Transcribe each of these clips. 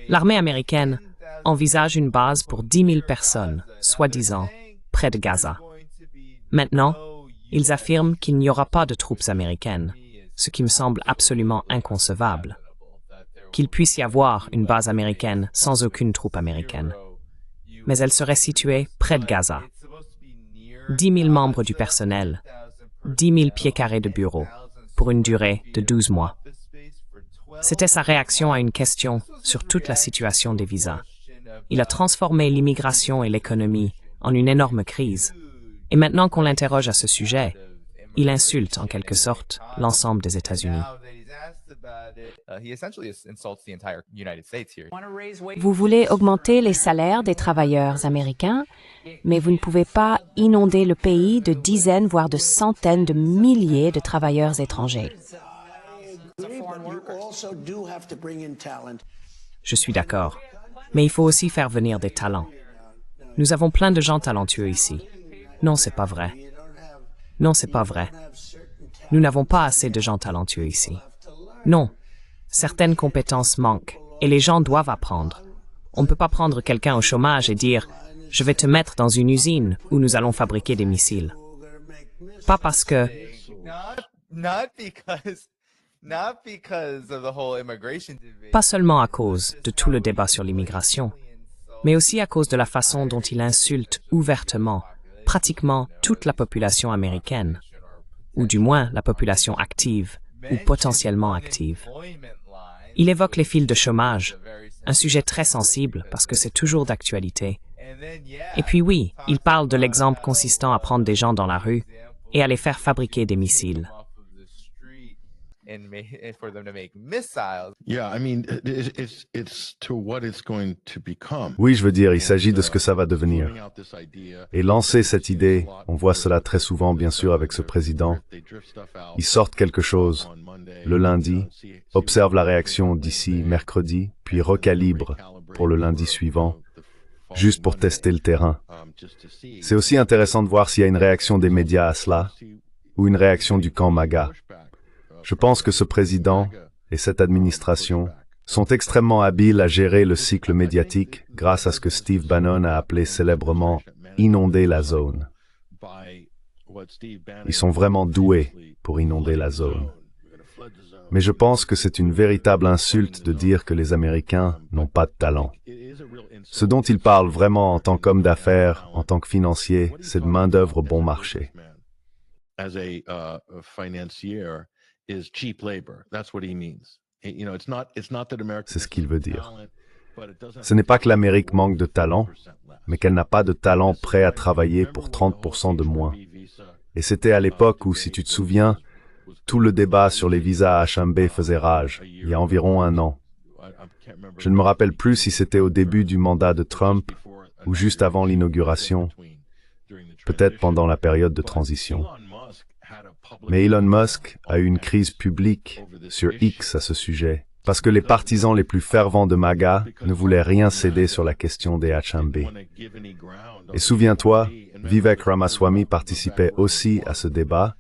L'armée américaine envisage une base pour 10 000 personnes, soi-disant, près de Gaza. Maintenant, ils affirment qu'il n'y aura pas de troupes américaines, ce qui me semble absolument inconcevable. Qu'il puisse y avoir une base américaine sans aucune troupe américaine. Mais elle serait située près de Gaza. 10 000 membres du personnel, 10 000 pieds carrés de bureaux, pour une durée de 12 mois. C'était sa réaction à une question sur toute la situation des visas. Il a transformé l'immigration et l'économie en une énorme crise. Et maintenant qu'on l'interroge à ce sujet, il insulte en quelque sorte l'ensemble des États-Unis. Vous voulez augmenter les salaires des travailleurs américains, mais vous ne pouvez pas inonder le pays de dizaines, voire de centaines de milliers de travailleurs étrangers. Je suis d'accord, mais il faut aussi faire venir des talents. Nous avons plein de gens talentueux ici. Non, c'est pas vrai. Non, c'est pas vrai. Nous n'avons pas assez de gens talentueux ici. Non, certaines compétences manquent et les gens doivent apprendre. On ne peut pas prendre quelqu'un au chômage et dire « Je vais te mettre dans une usine où nous allons fabriquer des missiles. » Pas parce que... Pas seulement à cause de tout le débat sur l'immigration, mais aussi à cause de la façon dont il insulte ouvertement pratiquement toute la population américaine, ou du moins la population active ou potentiellement active. Il évoque les files de chômage, un sujet très sensible parce que c'est toujours d'actualité. Et puis oui, il parle de l'exemple consistant à prendre des gens dans la rue et à les faire fabriquer des missiles. Oui, je veux dire, il s'agit de ce que ça va devenir. Et lancer cette idée, on voit cela très souvent, bien sûr, avec ce président. Ils sortent quelque chose le lundi, observent la réaction d'ici mercredi, puis recalibrent pour le lundi suivant, juste pour tester le terrain. C'est aussi intéressant de voir s'il y a une réaction des médias à cela, ou une réaction du camp MAGA. Je pense que ce président et cette administration sont extrêmement habiles à gérer le cycle médiatique grâce à ce que Steve Bannon a appelé célèbrement « inonder la zone ». Ils sont vraiment doués pour inonder la zone. Mais je pense que c'est une véritable insulte de dire que les Américains n'ont pas de talent. Ce dont ils parlent vraiment en tant qu'hommes d'affaires, en tant que financiers, c'est de main-d'œuvre bon marché. C'est ce qu'il veut dire. Ce n'est pas que l'Amérique manque de talent, mais qu'elle n'a pas de talent prêt à travailler pour 30% de moins. Et c'était à l'époque où, si tu te souviens, tout le débat sur les visas H-1B faisait rage, il y a environ un an. Je ne me rappelle plus si c'était au début du mandat de Trump ou juste avant l'inauguration, peut-être pendant la période de transition. Mais Elon Musk a eu une crise publique sur X à ce sujet, parce que les partisans les plus fervents de MAGA ne voulaient rien céder sur la question des H-1B. Et souviens-toi, Vivek Ramaswamy participait aussi à ce débat,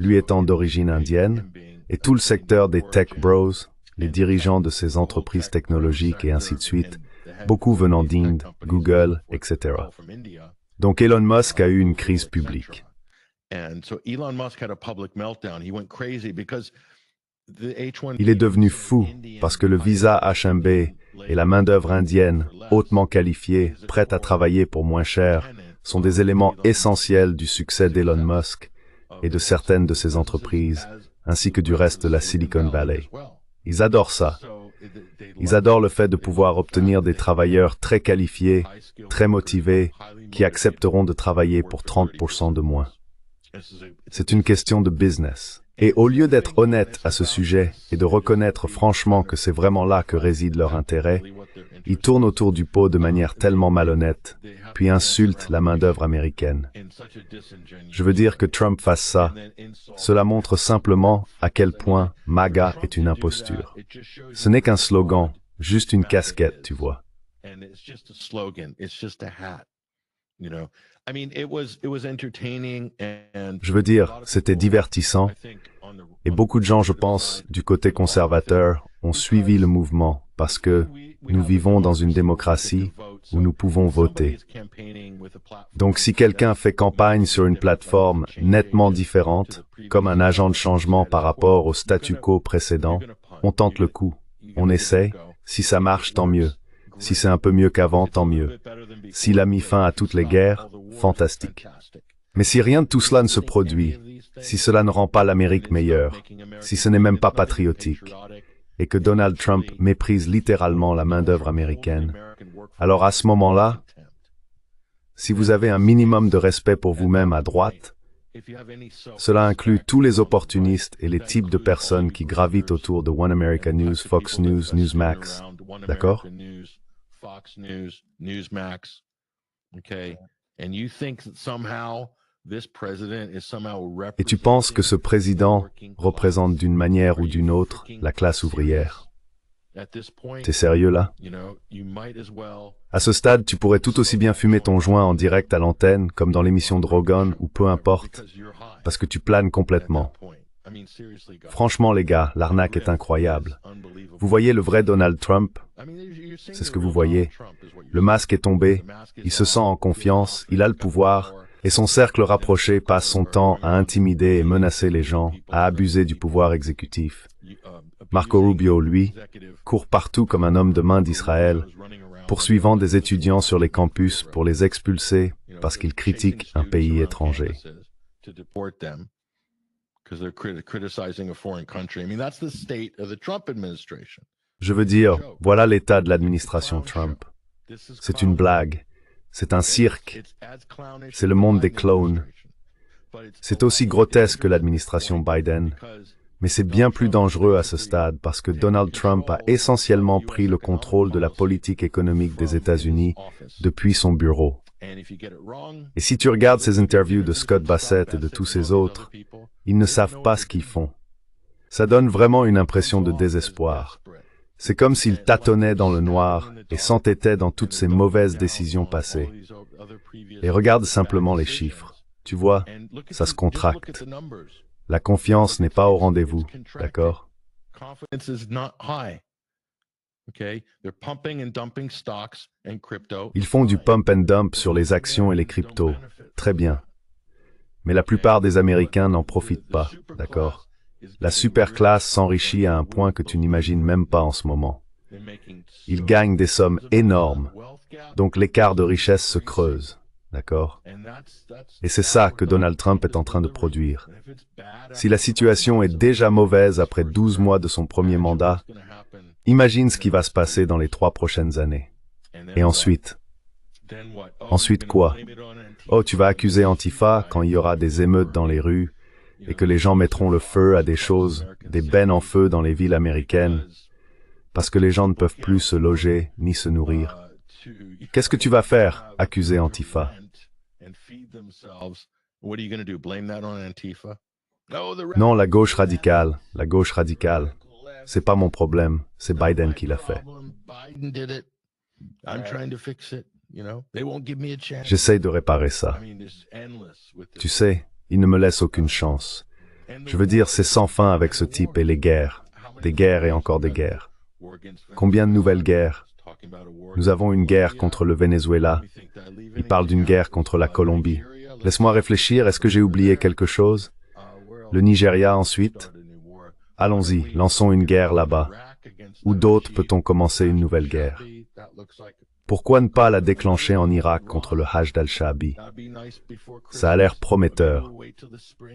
lui étant d'origine indienne, et tout le secteur des tech bros, les dirigeants de ces entreprises technologiques et ainsi de suite, beaucoup venant d'Inde, Google, etc. Donc Elon Musk a eu une crise publique. Il est devenu fou parce que le visa H-1B et la main-d'œuvre indienne, hautement qualifiée, prête à travailler pour moins cher, sont des éléments essentiels du succès d'Elon Musk et de certaines de ses entreprises, ainsi que du reste de la Silicon Valley. Ils adorent ça. Ils adorent le fait de pouvoir obtenir des travailleurs très qualifiés, très motivés, qui accepteront de travailler pour 30% de moins. C'est une question de business. Et au lieu d'être honnête à ce sujet et de reconnaître franchement que c'est vraiment là que réside leur intérêt, ils tournent autour du pot de manière tellement malhonnête, puis insultent la main-d'œuvre américaine. Je veux dire que Trump fasse ça. Cela montre simplement à quel point MAGA est une imposture. Ce n'est qu'un slogan, juste une casquette, tu vois. Je veux dire, c'était divertissant, et beaucoup de gens, je pense, du côté conservateur, ont suivi le mouvement, parce que nous vivons dans une démocratie où nous pouvons voter. Donc si quelqu'un fait campagne sur une plateforme nettement différente, comme un agent de changement par rapport au statu quo précédent, on tente le coup, on essaie, si ça marche, tant mieux. Si c'est un peu mieux qu'avant, tant mieux. S'il a mis fin à toutes les guerres, fantastique. Mais si rien de tout cela ne se produit, si cela ne rend pas l'Amérique meilleure, si ce n'est même pas patriotique, et que Donald Trump méprise littéralement la main-d'œuvre américaine, alors à ce moment-là, si vous avez un minimum de respect pour vous-même à droite, cela inclut tous les opportunistes et les types de personnes qui gravitent autour de One America News, Fox News, Newsmax. D'accord? Et tu penses que ce président représente d'une manière ou d'une autre la classe ouvrière? T'es sérieux là? À ce stade, tu pourrais tout aussi bien fumer ton joint en direct à l'antenne, comme dans l'émission de Rogan, ou peu importe, parce que tu planes complètement. Franchement, les gars, l'arnaque est incroyable. Vous voyez le vrai Donald Trump? C'est ce que vous voyez. Le masque est tombé, il se sent en confiance, il a le pouvoir, et son cercle rapproché passe son temps à intimider et menacer les gens, à abuser du pouvoir exécutif. Marco Rubio, lui, court partout comme un homme de main d'Israël, poursuivant des étudiants sur les campus pour les expulser parce qu'ils critiquent un pays étranger. Je veux dire, voilà l'état de l'administration Trump. C'est une blague. C'est un cirque. C'est le monde des clowns. C'est aussi grotesque que l'administration Biden. Mais c'est bien plus dangereux à ce stade parce que Donald Trump a essentiellement pris le contrôle de la politique économique des États-Unis depuis son bureau. Et si tu regardes ces interviews de Scott Bassett et de tous ces autres, ils ne savent pas ce qu'ils font. Ça donne vraiment une impression de désespoir. C'est comme s'ils tâtonnaient dans le noir et s'entêtaient dans toutes ces mauvaises décisions passées. Et regarde simplement les chiffres. Tu vois, ça se contracte. La confiance n'est pas au rendez-vous, d'accord? Ils font du pump and dump sur les actions et les cryptos. Très bien. Mais la plupart des Américains n'en profitent pas, d'accord? La superclasse s'enrichit à un point que tu n'imagines même pas en ce moment. Ils gagnent des sommes énormes, donc l'écart de richesse se creuse, d'accord? Et c'est ça que Donald Trump est en train de produire. Si la situation est déjà mauvaise après 12 mois de son premier mandat, imagine ce qui va se passer dans les 3 prochaines années. Et ensuite? Ensuite quoi? Oh, tu vas accuser Antifa quand il y aura des émeutes dans les rues et que les gens mettront le feu à des choses, des bennes en feu dans les villes américaines, parce que les gens ne peuvent plus se loger ni se nourrir. Qu'est-ce que tu vas faire, accuser Antifa? Non, la gauche radicale. C'est pas mon problème, c'est Biden qui l'a fait. J'essaye de réparer ça. Tu sais, il ne me laisse aucune chance. Je veux dire, c'est sans fin avec ce type et les guerres. Des guerres et encore des guerres. Combien de nouvelles guerres? Nous avons une guerre contre le Venezuela. Il parle d'une guerre contre la Colombie. Laisse-moi réfléchir, est-ce que j'ai oublié quelque chose? Le Nigeria ensuite? Allons-y, lançons une guerre là-bas. Où d'autre peut-on commencer une nouvelle guerre? Pourquoi ne pas la déclencher en Irak contre le Hajj al-Shaabi? Ça a l'air prometteur.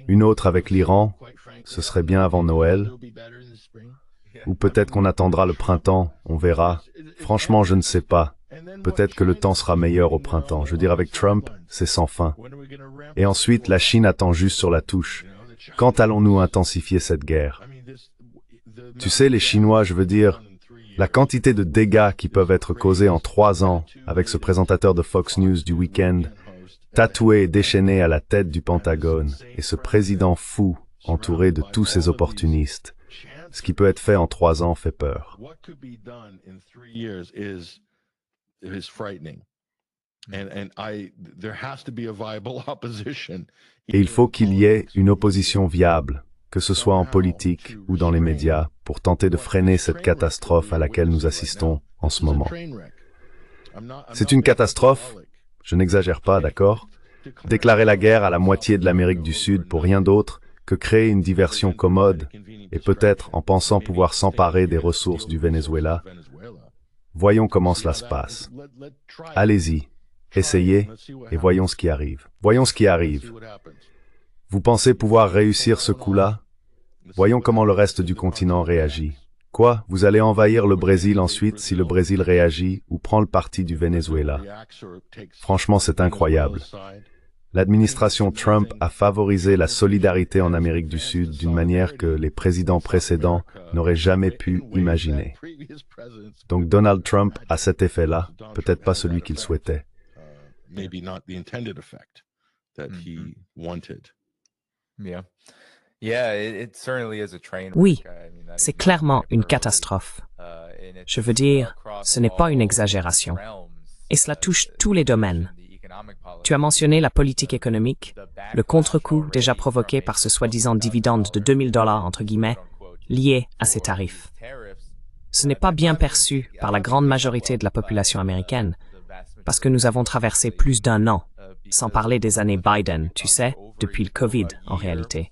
Une autre avec l'Iran, ce serait bien avant Noël. Ou peut-être qu'on attendra le printemps, on verra. Franchement, je ne sais pas. Peut-être que le temps sera meilleur au printemps. Je veux dire, avec Trump, c'est sans fin. Et ensuite, la Chine attend juste sur la touche. Quand allons-nous intensifier cette guerre? Tu sais, les Chinois, je veux dire, la quantité de dégâts qui peuvent être causés en 3 ans avec ce présentateur de Fox News du week-end, tatoué et déchaîné à la tête du Pentagone, et ce président fou entouré de tous ces opportunistes. Ce qui peut être fait en 3 ans fait peur. Et il faut qu'il y ait une opposition viable, que ce soit en politique ou dans les médias, pour tenter de freiner cette catastrophe à laquelle nous assistons en ce moment. C'est une catastrophe, je n'exagère pas, d'accord? Déclarer la guerre à la moitié de l'Amérique du Sud pour rien d'autre que créer une diversion commode et peut-être en pensant pouvoir s'emparer des ressources du Venezuela. Voyons comment cela se passe. Allez-y, essayez et voyons ce qui arrive. Voyons ce qui arrive. Vous pensez pouvoir réussir ce coup-là? Voyons comment le reste du continent réagit. Quoi? Vous allez envahir le Brésil ensuite si le Brésil réagit ou prend le parti du Venezuela. Franchement, c'est incroyable. L'administration Trump a favorisé la solidarité en Amérique du Sud d'une manière que les présidents précédents n'auraient jamais pu imaginer. Donc Donald Trump a cet effet-là, peut-être pas celui qu'il souhaitait. Oui, c'est clairement une catastrophe. Je veux dire, ce n'est pas une exagération. Et cela touche tous les domaines. Tu as mentionné la politique économique, le contre-coup déjà provoqué par ce soi-disant dividende de $2000 entre guillemets, lié à ces tarifs. Ce n'est pas bien perçu par la grande majorité de la population américaine, parce que nous avons traversé plus d'1 an, sans parler des années Biden, tu sais, depuis le Covid en réalité.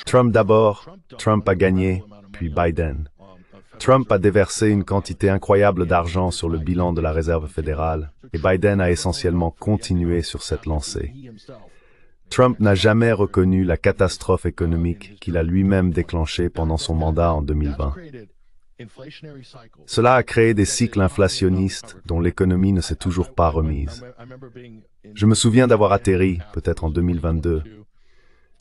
Trump d'abord, Trump a gagné, puis Biden. Trump a déversé une quantité incroyable d'argent sur le bilan de la Réserve fédérale, et Biden a essentiellement continué sur cette lancée. Trump n'a jamais reconnu la catastrophe économique qu'il a lui-même déclenchée pendant son mandat en 2020. Cela a créé des cycles inflationnistes dont l'économie ne s'est toujours pas remise. Je me souviens d'avoir atterri, peut-être en 2022,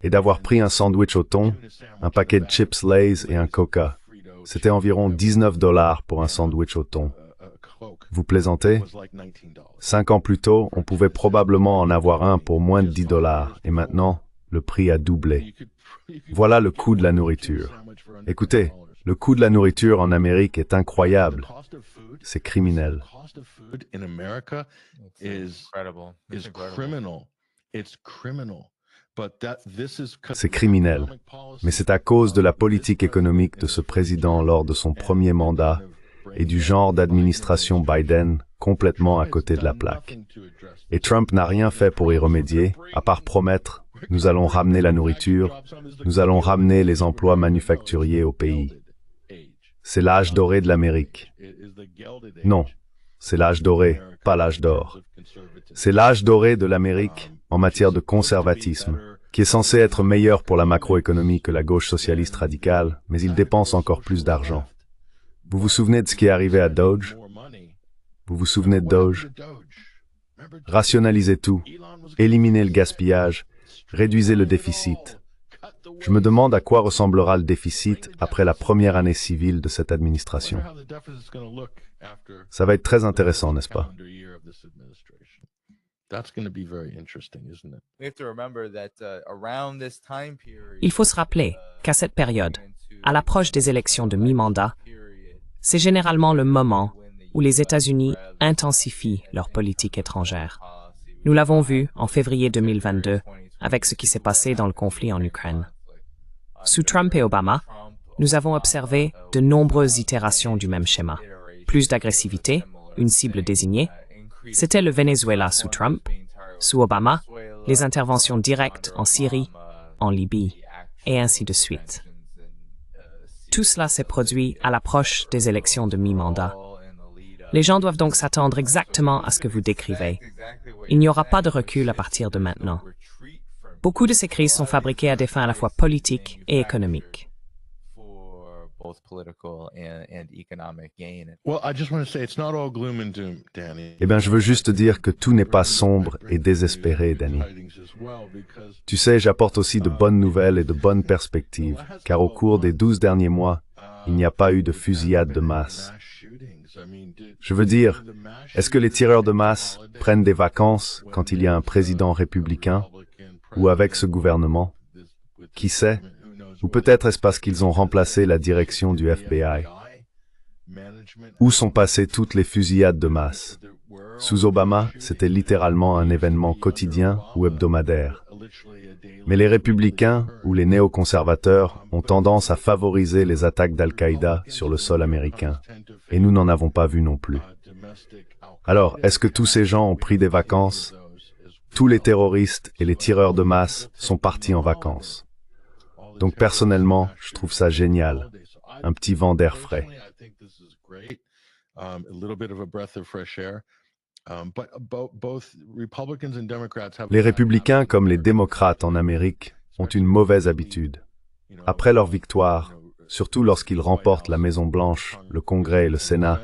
et d'avoir pris un sandwich au thon, un paquet de chips Lay's et un Coca. C'était environ $19 pour un sandwich au thon. Vous plaisantez? 5 ans plus tôt, on pouvait probablement en avoir un pour moins de $10, et maintenant, le prix a doublé. Voilà le coût de la nourriture. Écoutez, le coût de la nourriture en Amérique est incroyable. C'est criminel. C'est criminel. Mais c'est à cause de la politique économique de ce président lors de son premier mandat et du genre d'administration Biden complètement à côté de la plaque. Et Trump n'a rien fait pour y remédier, à part promettre « nous allons ramener la nourriture, nous allons ramener les emplois manufacturiers au pays ». C'est l'âge doré de l'Amérique. Non, c'est l'âge doré, pas l'âge d'or. C'est l'âge doré de l'Amérique en matière de conservatisme, qui est censé être meilleur pour la macroéconomie que la gauche socialiste radicale, mais il dépense encore plus d'argent. Vous vous souvenez de ce qui est arrivé à Doge? Vous vous souvenez de Doge? Rationalisez tout, éliminez le gaspillage, réduisez le déficit. Je me demande à quoi ressemblera le déficit après la première année civile de cette administration. Ça va être très intéressant, n'est-ce pas? Il faut se rappeler qu'à cette période, à l'approche des élections de mi-mandat, c'est généralement le moment où les États-Unis intensifient leur politique étrangère. Nous l'avons vu en février 2022 avec ce qui s'est passé dans le conflit en Ukraine. Sous Trump et Obama, nous avons observé de nombreuses itérations du même schéma. Plus d'agressivité, une cible désignée. C'était le Venezuela sous Trump. Sous Obama, les interventions directes en Syrie, en Libye, et ainsi de suite. Tout cela s'est produit à l'approche des élections de mi-mandat. Les gens doivent donc s'attendre exactement à ce que vous décrivez. Il n'y aura pas de recul à partir de maintenant. Beaucoup de ces crises sont fabriquées à des fins à la fois politiques et économiques. Eh bien, je veux juste dire que tout n'est pas sombre et désespéré, Danny. Tu sais, j'apporte aussi de bonnes nouvelles et de bonnes perspectives, car au cours des 12 derniers mois, il n'y a pas eu de fusillade de masse. Je veux dire, est-ce que les tireurs de masse prennent des vacances quand il y a un président républicain ou avec ce gouvernement? Qui sait? Ou peut-être est-ce parce qu'ils ont remplacé la direction du FBI? Où sont passées toutes les fusillades de masse? Sous Obama, c'était littéralement un événement quotidien ou hebdomadaire. Mais les républicains ou les néoconservateurs ont tendance à favoriser les attaques d'Al-Qaïda sur le sol américain. Et nous n'en avons pas vu non plus. Alors, est-ce que tous ces gens ont pris des vacances? Tous les terroristes et les tireurs de masse sont partis en vacances. Donc personnellement, je trouve ça génial. Un petit vent d'air frais. Les républicains comme les démocrates en Amérique ont une mauvaise habitude. Après leur victoire, surtout lorsqu'ils remportent la Maison-Blanche, le Congrès et le Sénat,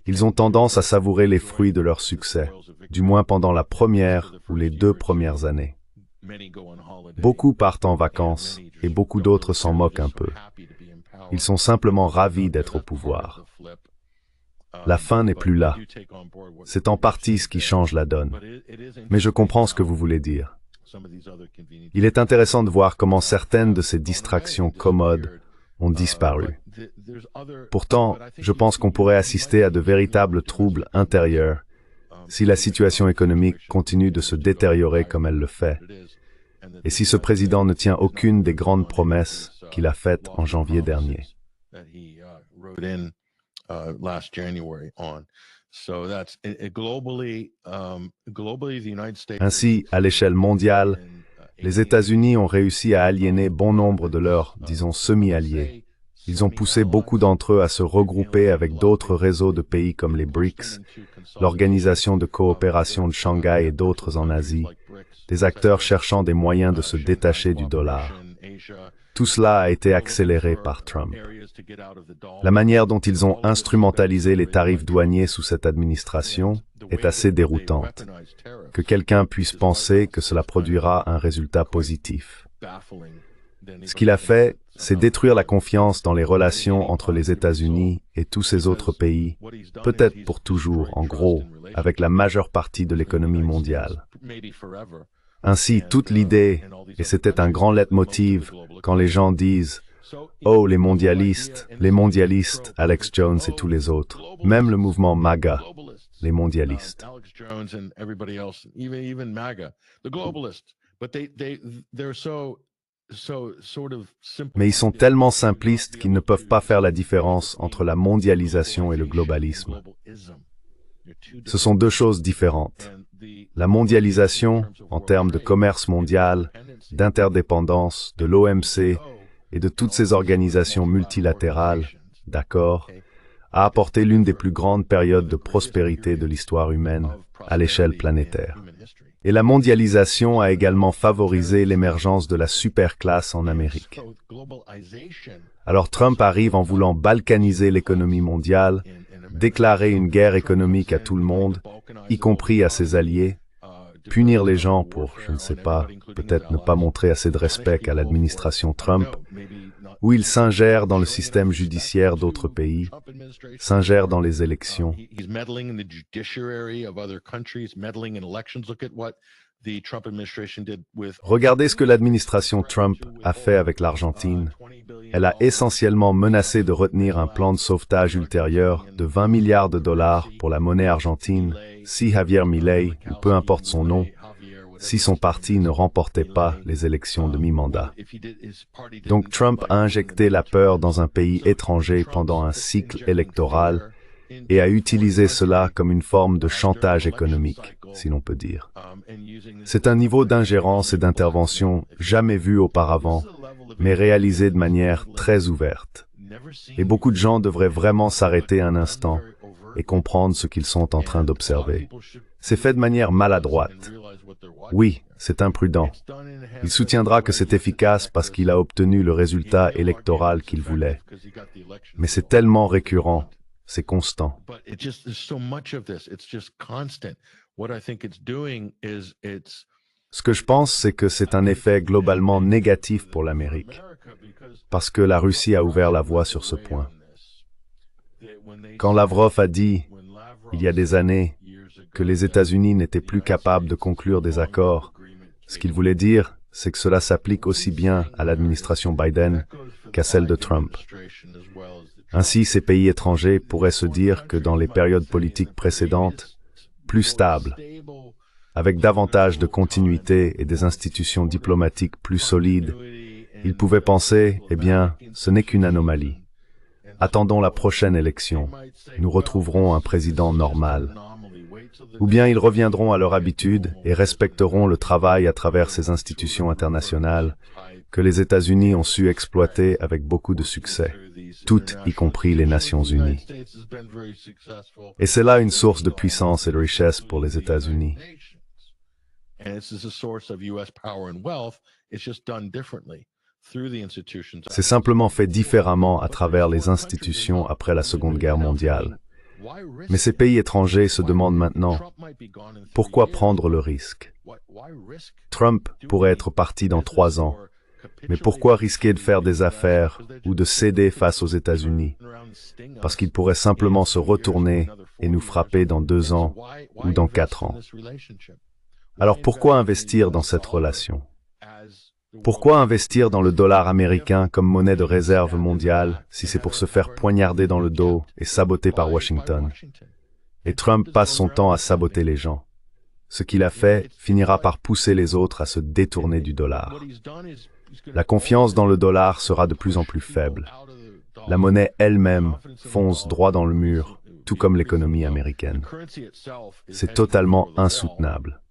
ils ont tendance à savourer les fruits de leur succès, du moins pendant la première ou les 2 premières années. Beaucoup partent en vacances et beaucoup d'autres s'en moquent un peu. Ils sont simplement ravis d'être au pouvoir. La fin n'est plus là. C'est en partie ce qui change la donne. Mais je comprends ce que vous voulez dire. Il est intéressant de voir comment certaines de ces distractions commodes ont disparu. Pourtant, je pense qu'on pourrait assister à de véritables troubles intérieurs si la situation économique continue de se détériorer comme elle le fait, et si ce président ne tient aucune des grandes promesses qu'il a faites en janvier dernier. Ainsi, à l'échelle mondiale, les États-Unis ont réussi à aliéner bon nombre de leurs, disons, semi-alliés. Ils ont poussé beaucoup d'entre eux à se regrouper avec d'autres réseaux de pays comme les BRICS, l'Organisation de coopération de Shanghai et d'autres en Asie, des acteurs cherchant des moyens de se détacher du dollar. Tout cela a été accéléré par Trump. La manière dont ils ont instrumentalisé les tarifs douaniers sous cette administration est assez déroutante. Que quelqu'un puisse penser que cela produira un résultat positif. Ce qu'il a fait, c'est détruire la confiance dans les relations entre les États-Unis et tous ces autres pays, peut-être pour toujours, en gros, avec la majeure partie de l'économie mondiale. Ainsi, toute l'idée, et c'était un grand leitmotiv quand les gens disent « Oh, les mondialistes, Alex Jones et tous les autres, même le mouvement MAGA, les mondialistes. » Mais ils sont tellement simplistes qu'ils ne peuvent pas faire la différence entre la mondialisation et le globalisme. Ce sont 2 choses différentes. La mondialisation, en termes de commerce mondial, d'interdépendance, de l'OMC et de toutes ces organisations multilatérales, d'accord, a apporté l'une des plus grandes périodes de prospérité de l'histoire humaine à l'échelle planétaire. Et la mondialisation a également favorisé l'émergence de la superclasse en Amérique. Alors Trump arrive en voulant balkaniser l'économie mondiale, déclarer une guerre économique à tout le monde, y compris à ses alliés, punir les gens pour, je ne sais pas, peut-être ne pas montrer assez de respect à l'administration Trump, où il s'ingère dans le système judiciaire d'autres pays, s'ingère dans les élections. Regardez ce que l'administration Trump a fait avec l'Argentine. Elle a essentiellement menacé de retenir un plan de sauvetage ultérieur de 20 milliards de dollars pour la monnaie argentine si Javier Milei, ou peu importe son nom, si son parti ne remportait pas les élections de mi-mandat. Donc Trump a injecté la peur dans un pays étranger pendant un cycle électoral et a utilisé cela comme une forme de chantage économique, si l'on peut dire. C'est un niveau d'ingérence et d'intervention jamais vu auparavant, mais réalisé de manière très ouverte. Et beaucoup de gens devraient vraiment s'arrêter un instant et comprendre ce qu'ils sont en train d'observer. C'est fait de manière maladroite. Oui, c'est imprudent. Il soutiendra que c'est efficace parce qu'il a obtenu le résultat électoral qu'il voulait. Mais c'est tellement récurrent, c'est constant. Ce que je pense, c'est que c'est un effet globalement négatif pour l'Amérique, parce que la Russie a ouvert la voie sur ce point. Quand Lavrov a dit, il y a des années, que les États-Unis n'étaient plus capables de conclure des accords, ce qu'il voulait dire, c'est que cela s'applique aussi bien à l'administration Biden qu'à celle de Trump. Ainsi, ces pays étrangers pourraient se dire que dans les périodes politiques précédentes, plus stables, avec davantage de continuité et des institutions diplomatiques plus solides, ils pouvaient penser, eh bien, ce n'est qu'une anomalie. Attendons la prochaine élection, nous retrouverons un président normal. Ou bien ils reviendront à leur habitude et respecteront le travail à travers ces institutions internationales que les États-Unis ont su exploiter avec beaucoup de succès, toutes y compris les Nations Unies. Et c'est là une source de puissance et de richesse pour les États-Unis. C'est simplement fait différemment à travers les institutions après la Seconde Guerre mondiale. Mais ces pays étrangers se demandent maintenant, pourquoi prendre le risque? Trump pourrait être parti dans 3 ans, mais pourquoi risquer de faire des affaires ou de céder face aux États-Unis? Parce qu'il pourrait simplement se retourner et nous frapper dans 2 ans ou dans 4 ans. Alors pourquoi investir dans cette relation? Pourquoi investir dans le dollar américain comme monnaie de réserve mondiale si c'est pour se faire poignarder dans le dos et saboter par Washington? Et Trump passe son temps à saboter les gens. Ce qu'il a fait finira par pousser les autres à se détourner du dollar. La confiance dans le dollar sera de plus en plus faible. La monnaie elle-même fonce droit dans le mur, tout comme l'économie américaine. C'est totalement insoutenable.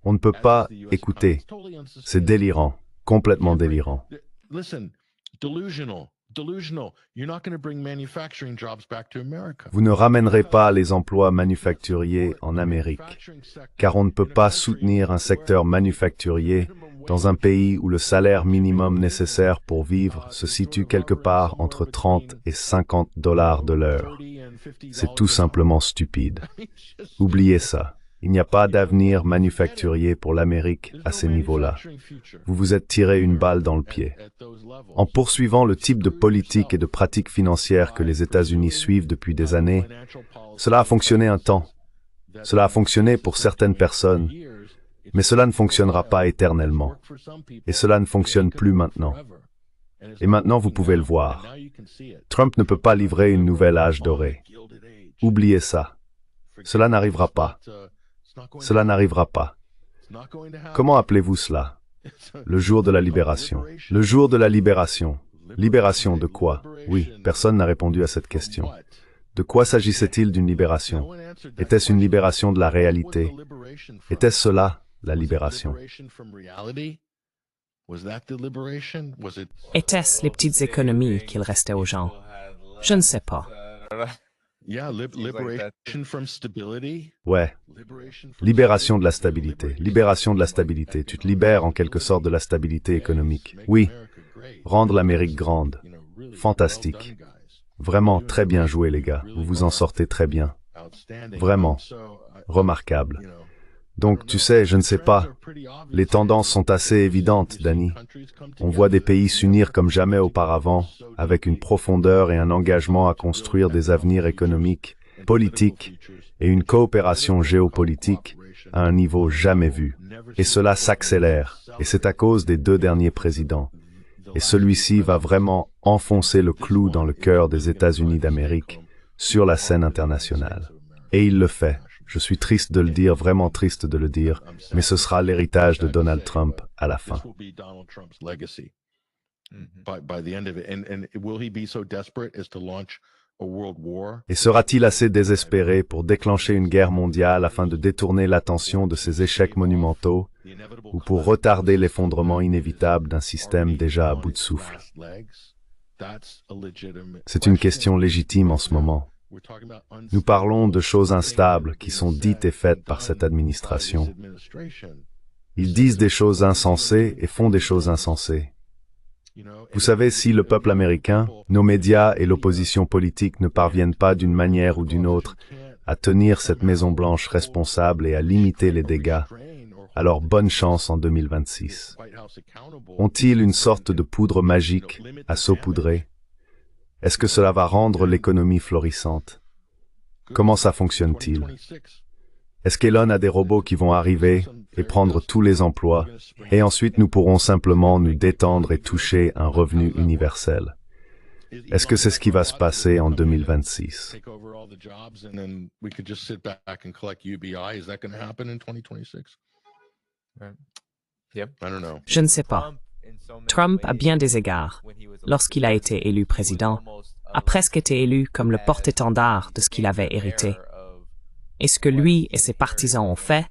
On ne peut pas écouter. C'est délirant, complètement délirant. Vous ne ramènerez pas les emplois manufacturiers en Amérique, car on ne peut pas soutenir un secteur manufacturier dans un pays où le salaire minimum nécessaire pour vivre se situe quelque part entre 30 et 50 dollars de l'heure. C'est tout simplement stupide. Oubliez ça. Il n'y a pas d'avenir manufacturier pour l'Amérique à ces niveaux-là. Vous vous êtes tiré une balle dans le pied. En poursuivant le type de politique et de pratiques financières que les États-Unis suivent depuis des années, cela a fonctionné un temps. Cela a fonctionné pour certaines personnes, mais cela ne fonctionnera pas éternellement. Et cela ne fonctionne plus maintenant. Et maintenant, vous pouvez le voir. Trump ne peut pas livrer une nouvelle âge doré. Oubliez ça. Cela n'arrivera pas. Cela n'arrivera pas. Comment appelez-vous cela? Le jour de la libération. Le jour de la libération. Libération de quoi? Oui, personne n'a répondu à cette question. De quoi s'agissait-il d'une libération? Était-ce une libération de la réalité? Était-ce cela, la libération? Étaient-ce les petites économies qu'il restait aux gens? Je ne sais pas. Ouais. Libération de la stabilité. Libération de la stabilité. Tu te libères en quelque sorte de la stabilité économique. Oui. Rendre l'Amérique grande. Fantastique. Vraiment très bien joué, les gars. Vous vous en sortez très bien. Vraiment. Remarquable. Donc, tu sais, je ne sais pas. Les tendances sont assez évidentes, Danny. On voit des pays s'unir comme jamais auparavant, avec une profondeur et un engagement à construire des avenirs économiques, politiques et une coopération géopolitique à un niveau jamais vu. Et cela s'accélère, et c'est à cause des 2 derniers présidents. Et celui-ci va vraiment enfoncer le clou dans le cœur des États-Unis d'Amérique, sur la scène internationale. Et il le fait. Je suis triste de le dire, vraiment triste de le dire, mais ce sera l'héritage de Donald Trump à la fin. Et sera-t-il assez désespéré pour déclencher une guerre mondiale afin de détourner l'attention de ces échecs monumentaux ou pour retarder l'effondrement inévitable d'un système déjà à bout de souffle? C'est une question légitime en ce moment. Nous parlons de choses instables qui sont dites et faites par cette administration. Ils disent des choses insensées et font des choses insensées. Vous savez, si le peuple américain, nos médias et l'opposition politique ne parviennent pas d'une manière ou d'une autre à tenir cette Maison-Blanche responsable et à limiter les dégâts, alors bonne chance en 2026. Ont-ils une sorte de poudre magique à saupoudrer? Est-ce que cela va rendre l'économie florissante? Comment ça fonctionne-t-il? Est-ce qu'Elon a des robots qui vont arriver et prendre tous les emplois, et ensuite nous pourrons simplement nous détendre et toucher un revenu universel. Est-ce que c'est ce qui va se passer en 2026? Je ne sais pas. Trump, à bien des égards, lorsqu'il a été élu président, a presque été élu comme le porte-étendard de ce qu'il avait hérité. Et ce que lui et ses partisans ont fait,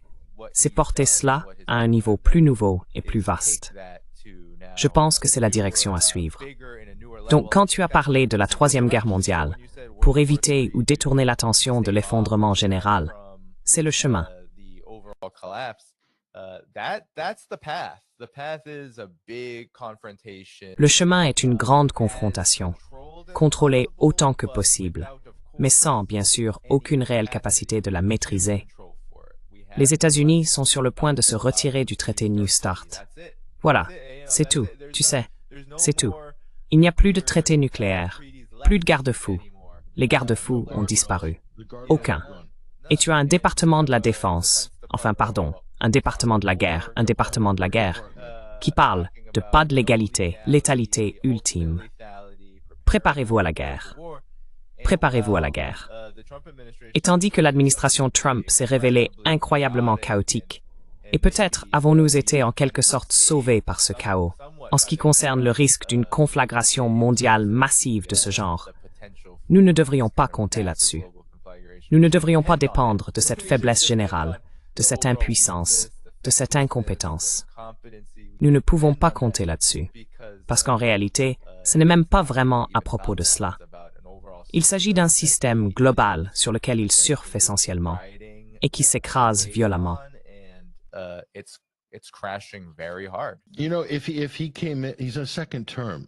c'est porter cela à un niveau plus nouveau et plus vaste. Je pense que c'est la direction à suivre. Donc, quand tu as parlé de la Troisième Guerre mondiale, pour éviter ou détourner l'attention de l'effondrement général, c'est le chemin. Le chemin est une grande confrontation, contrôlée autant que possible, mais sans, bien sûr, aucune réelle capacité de la maîtriser. Les États-Unis sont sur le point de se retirer du traité New START. Voilà, c'est tout, tu sais, c'est tout. Il n'y a plus de traité nucléaire, plus de garde-fous. Les garde-fous ont disparu. Aucun. Et tu as un département de la défense, un département de la guerre, qui parle de pas de l'égalité, létalité ultime. Préparez-vous à la guerre. Préparez-vous à la guerre. Et tandis que l'administration Trump s'est révélée incroyablement chaotique, et peut-être avons-nous été en quelque sorte sauvés par ce chaos, en ce qui concerne le risque d'une conflagration mondiale massive de ce genre, nous ne devrions pas compter là-dessus. Nous ne devrions pas dépendre de cette faiblesse générale, de cette impuissance, de cette incompétence. Nous ne pouvons pas compter là-dessus, parce qu'en réalité, ce n'est même pas vraiment à propos de cela. Il s'agit d'un système global sur lequel il surfe essentiellement et qui s'écrase violemment.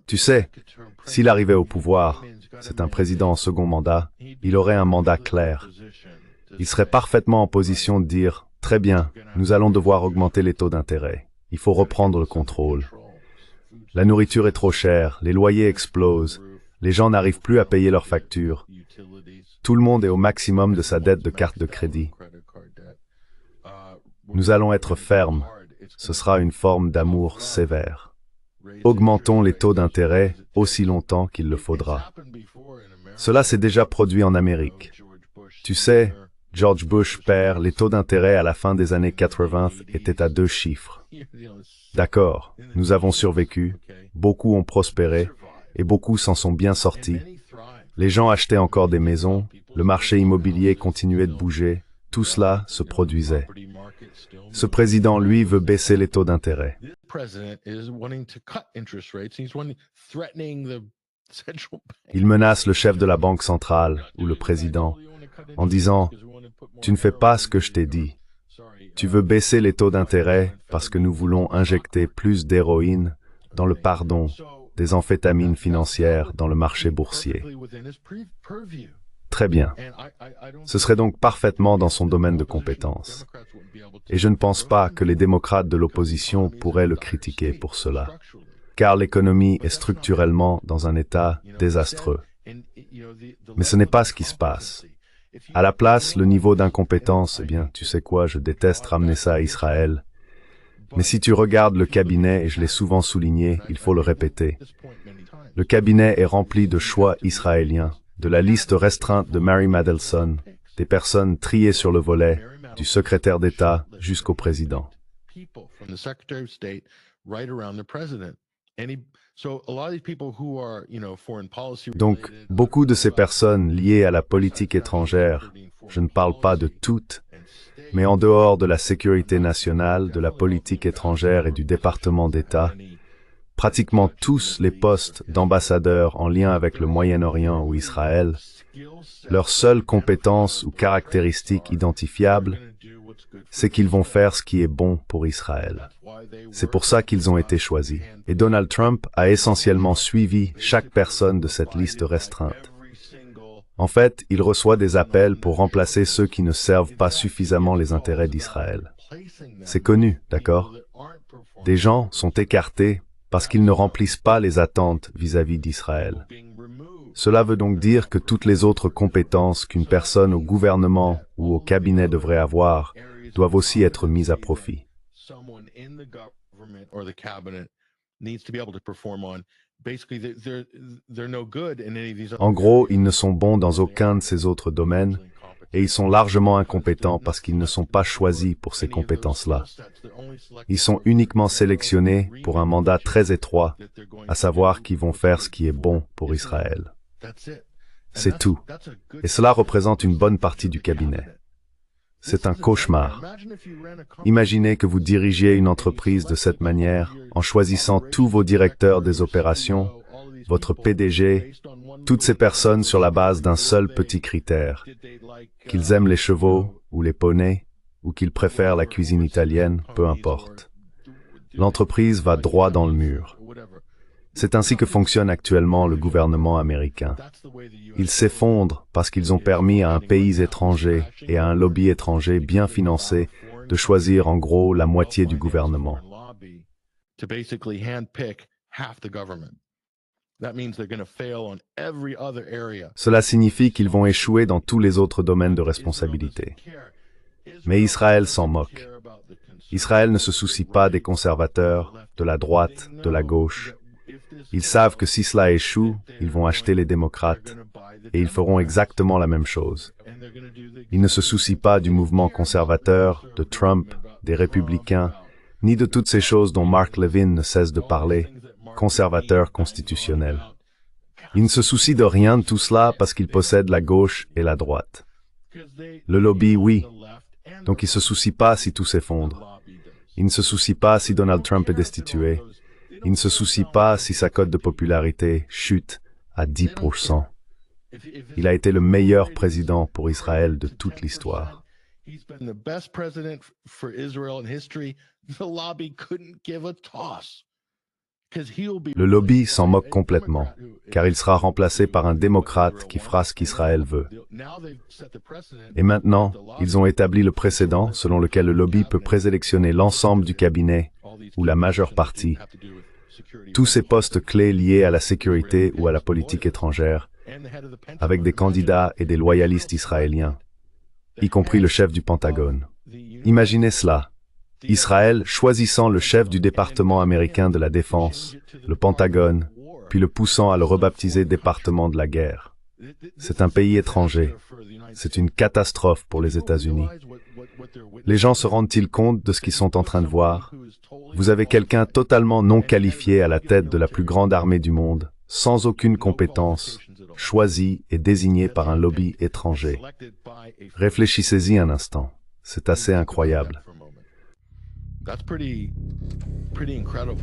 Tu sais, s'il arrivait au pouvoir, c'est un président en second mandat, il aurait un mandat clair. Il serait parfaitement en position de dire « Très bien, nous allons devoir augmenter les taux d'intérêt. Il faut reprendre le contrôle. La nourriture est trop chère, les loyers explosent, les gens n'arrivent plus à payer leurs factures. Tout le monde est au maximum de sa dette de carte de crédit. Nous allons être fermes. Ce sera une forme d'amour sévère. Augmentons les taux d'intérêt aussi longtemps qu'il le faudra. Cela s'est déjà produit en Amérique. Tu sais, George Bush père, les taux d'intérêt à la fin des années 80 étaient à 2 chiffres. D'accord, nous avons survécu, beaucoup ont prospéré, et beaucoup s'en sont bien sortis. Les gens achetaient encore des maisons, le marché immobilier continuait de bouger, tout cela se produisait. Ce président, lui, veut baisser les taux d'intérêt. Il menace le chef de la Banque centrale, ou le président, en disant « Tu ne fais pas ce que je t'ai dit. Tu veux baisser les taux d'intérêt parce que nous voulons injecter plus d'héroïne dans le pardon des amphétamines financières dans le marché boursier. » Très bien. Ce serait donc parfaitement dans son domaine de compétence. Et je ne pense pas que les démocrates de l'opposition pourraient le critiquer pour cela, car l'économie est structurellement dans un état désastreux. Mais ce n'est pas ce qui se passe. À la place, le niveau d'incompétence, eh bien, tu sais quoi, je déteste ramener ça à Israël. Mais si tu regardes le cabinet, et je l'ai souvent souligné, il faut le répéter, le cabinet est rempli de choix israéliens, de la liste restreinte de Mary Mandelson, des personnes triées sur le volet, du secrétaire d'État jusqu'au président. Donc, beaucoup de ces personnes liées à la politique étrangère, je ne parle pas de toutes, mais en dehors de la sécurité nationale, de la politique étrangère et du département d'État, pratiquement tous les postes d'ambassadeurs en lien avec le Moyen-Orient ou Israël, leur seule compétence ou caractéristique identifiable, c'est qu'ils vont faire ce qui est bon pour Israël. C'est pour ça qu'ils ont été choisis. Et Donald Trump a essentiellement suivi chaque personne de cette liste restreinte. En fait, il reçoit des appels pour remplacer ceux qui ne servent pas suffisamment les intérêts d'Israël. C'est connu, d'accord? Des gens sont écartés parce qu'ils ne remplissent pas les attentes vis-à-vis d'Israël. Cela veut donc dire que toutes les autres compétences qu'une personne au gouvernement ou au cabinet devrait avoir doivent aussi être mises à profit. En gros, ils ne sont bons dans aucun de ces autres domaines et ils sont largement incompétents parce qu'ils ne sont pas choisis pour ces compétences-là. Ils sont uniquement sélectionnés pour un mandat très étroit, à savoir qu'ils vont faire ce qui est bon pour Israël. C'est tout. Et cela représente une bonne partie du cabinet. C'est un cauchemar. Imaginez que vous dirigiez une entreprise de cette manière, en choisissant tous vos directeurs des opérations, votre PDG, toutes ces personnes sur la base d'un seul petit critère. Qu'ils aiment les chevaux ou les poneys, ou qu'ils préfèrent la cuisine italienne, peu importe. L'entreprise va droit dans le mur. C'est ainsi que fonctionne actuellement le gouvernement américain. Il s'effondre parce qu'ils ont permis à un pays étranger et à un lobby étranger bien financé de choisir en gros la moitié du gouvernement. Cela signifie qu'ils vont échouer dans tous les autres domaines de responsabilité. Mais Israël s'en moque. Israël ne se soucie pas des conservateurs, de la droite, de la gauche. Ils savent que si cela échoue, ils vont acheter les démocrates, et ils feront exactement la même chose. Ils ne se soucient pas du mouvement conservateur, de Trump, des républicains, ni de toutes ces choses dont Mark Levin ne cesse de parler, conservateurs constitutionnels. Ils ne se soucient de rien de tout cela parce qu'ils possèdent la gauche et la droite. Le lobby, oui. Donc ils ne se soucient pas si tout s'effondre. Ils ne se soucient pas si Donald Trump est destitué. Ils ne se soucient pas si sa cote de popularité chute à 10%. Il a été le meilleur président pour Israël de toute l'histoire. Le lobby s'en moque complètement, car il sera remplacé par un démocrate qui fera ce qu'Israël veut. Et maintenant, ils ont établi le précédent selon lequel le lobby peut présélectionner l'ensemble du cabinet, ou la majeure partie, tous ces postes clés liés à la sécurité ou à la politique étrangère, avec des candidats et des loyalistes israéliens, y compris le chef du Pentagone. Imaginez cela. Israël choisissant le chef du département américain de la défense, le Pentagone, puis le poussant à le rebaptiser département de la guerre. C'est un pays étranger. C'est une catastrophe pour les États-Unis. Les gens se rendent-ils compte de ce qu'ils sont en train de voir? Vous avez quelqu'un totalement non qualifié à la tête de la plus grande armée du monde, sans aucune compétence, choisi et désigné par un lobby étranger. Réfléchissez-y un instant. C'est assez incroyable. That's pretty incredible.